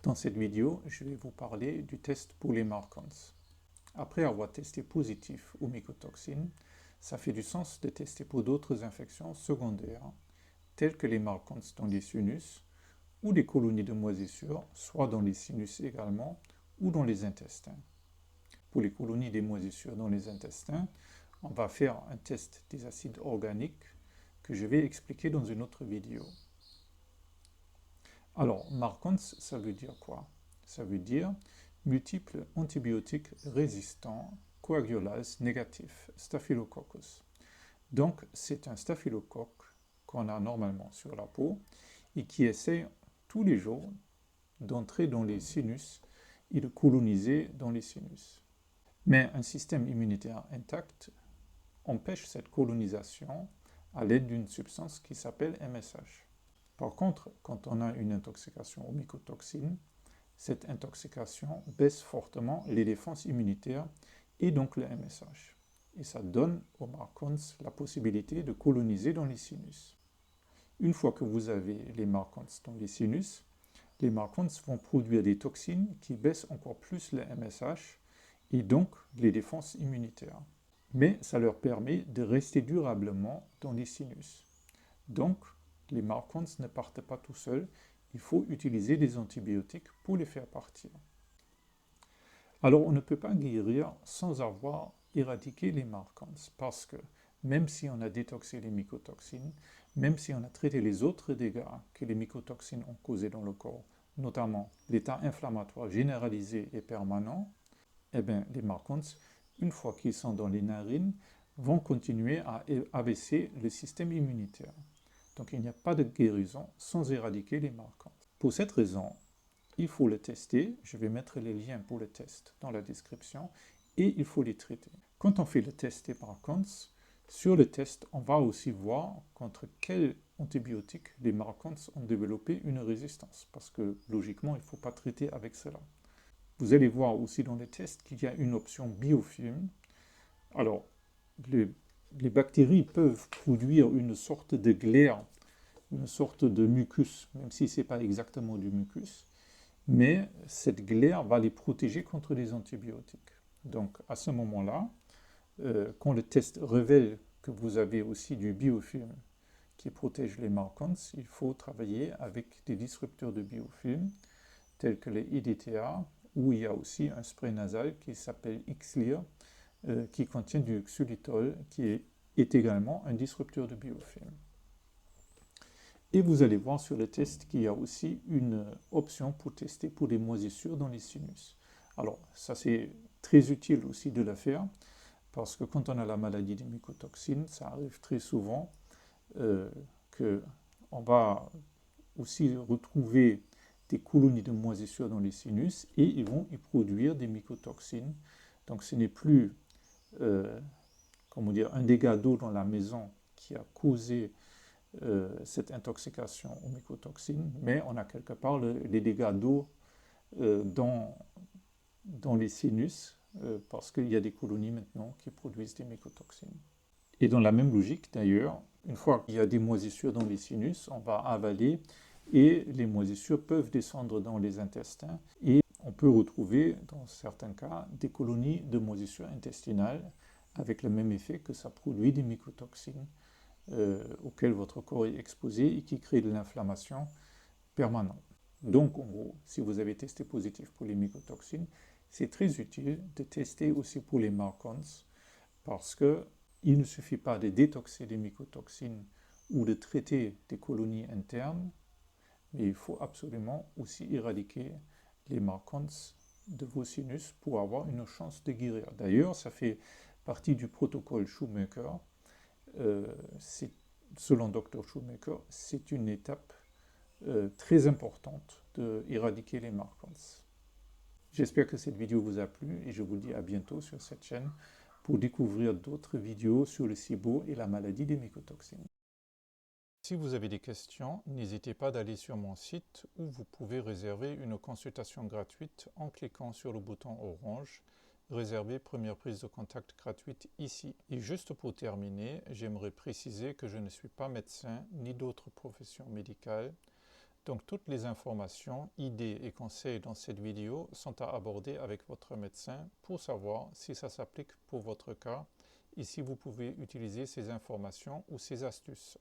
Dans cette vidéo, je vais vous parler du test pour les Marcons. Après avoir testé positif aux mycotoxines, ça fait du sens de tester pour d'autres infections secondaires, telles que les Marcons dans les sinus ou des colonies de moisissure, soit dans les sinus également ou dans les intestins. Pour les colonies de moisissure dans les intestins, on va faire un test des acides organiques que je vais expliquer dans une autre vidéo. Alors, Marcons, ça veut dire quoi? Ça veut dire multiples antibiotiques résistants, coagulase négatif, Staphylococcus. Donc, c'est un staphylocoque qu'on a normalement sur la peau et qui essaie tous les jours d'entrer dans les sinus et de coloniser dans les sinus. Mais un système immunitaire intact empêche cette colonisation à l'aide d'une substance qui s'appelle MSH. Par contre, quand on a une intoxication aux mycotoxines, cette intoxication baisse fortement les défenses immunitaires et donc le MSH. Et ça donne aux Marcons la possibilité de coloniser dans les sinus. Une fois que vous avez les Marcons dans les sinus, les Marcons vont produire des toxines qui baissent encore plus le MSH et donc les défenses immunitaires. Mais ça leur permet de rester durablement dans les sinus. Donc, les Marcons ne partent pas tout seuls, il faut utiliser des antibiotiques pour les faire partir. Alors, on ne peut pas guérir sans avoir éradiqué les Marcons, parce que même si on a détoxé les mycotoxines, même si on a traité les autres dégâts que les mycotoxines ont causés dans le corps, notamment l'état inflammatoire généralisé et permanent, eh bien, les Marcons, une fois qu'ils sont dans les narines, vont continuer à abaisser le système immunitaire. Donc il n'y a pas de guérison sans éradiquer les Marcons. Pour cette raison, il faut le tester. Je vais mettre les liens pour le test dans la description et il faut les traiter. Quand on fait le test des Marcons, sur le test, on va aussi voir contre quel antibiotique les Marcons ont développé une résistance. Parce que logiquement, il ne faut pas traiter avec cela. Vous allez voir aussi dans le test qu'il y a une option biofilm. Alors, les bactéries peuvent produire une sorte de glaire, une sorte de mucus, même si ce n'est pas exactement du mucus, mais cette glaire va les protéger contre les antibiotiques. Donc à ce moment-là, quand le test révèle que vous avez aussi du biofilm qui protège les Marcons, il faut travailler avec des disrupteurs de biofilm tels que les IDTA, où il y a aussi un spray nasal qui s'appelle Xlear, qui contient du xylitol, qui est également un disrupteur de biofilm. Et vous allez voir sur le test qu'il y a aussi une option pour tester pour les moisissures dans les sinus. Alors, ça c'est très utile aussi de le faire, parce que quand on a la maladie des mycotoxines, ça arrive très souvent qu'on va aussi retrouver des colonies de moisissures dans les sinus et ils vont y produire des mycotoxines. Donc ce n'est plus comment dire, un dégât d'eau dans la maison qui a causé cette intoxication aux mycotoxines, mais on a quelque part les dégâts d'eau dans les sinus parce qu'il y a des colonies maintenant qui produisent des mycotoxines. Et dans la même logique d'ailleurs, une fois qu'il y a des moisissures dans les sinus, on va avaler et les moisissures peuvent descendre dans les intestins et on peut retrouver dans certains cas des colonies de moisissures intestinales avec le même effet que ça produit des mycotoxines auxquelles votre corps est exposé et qui créent de l'inflammation permanente. Donc, en gros, si vous avez testé positif pour les mycotoxines, c'est très utile de tester aussi pour les Marcons parce qu'il ne suffit pas de détoxer les mycotoxines ou de traiter des colonies internes, mais il faut absolument aussi éradiquer les Marcons de vos sinus pour avoir une chance de guérir. D'ailleurs, ça fait partie du protocole Shoemaker. Selon Dr Shoemaker, c'est une étape très importante d'éradiquer les Marcons. J'espère que cette vidéo vous a plu et je vous dis à bientôt sur cette chaîne pour découvrir d'autres vidéos sur le SIBO et la maladie des mycotoxines. Si vous avez des questions, n'hésitez pas d'aller sur mon site où vous pouvez réserver une consultation gratuite en cliquant sur le bouton orange. Réserver première prise de contact gratuite ici. Et juste pour terminer, j'aimerais préciser que je ne suis pas médecin ni d'autres professions médicales. Donc toutes les informations, idées et conseils dans cette vidéo sont à aborder avec votre médecin pour savoir si ça s'applique pour votre cas et si vous pouvez utiliser ces informations ou ces astuces.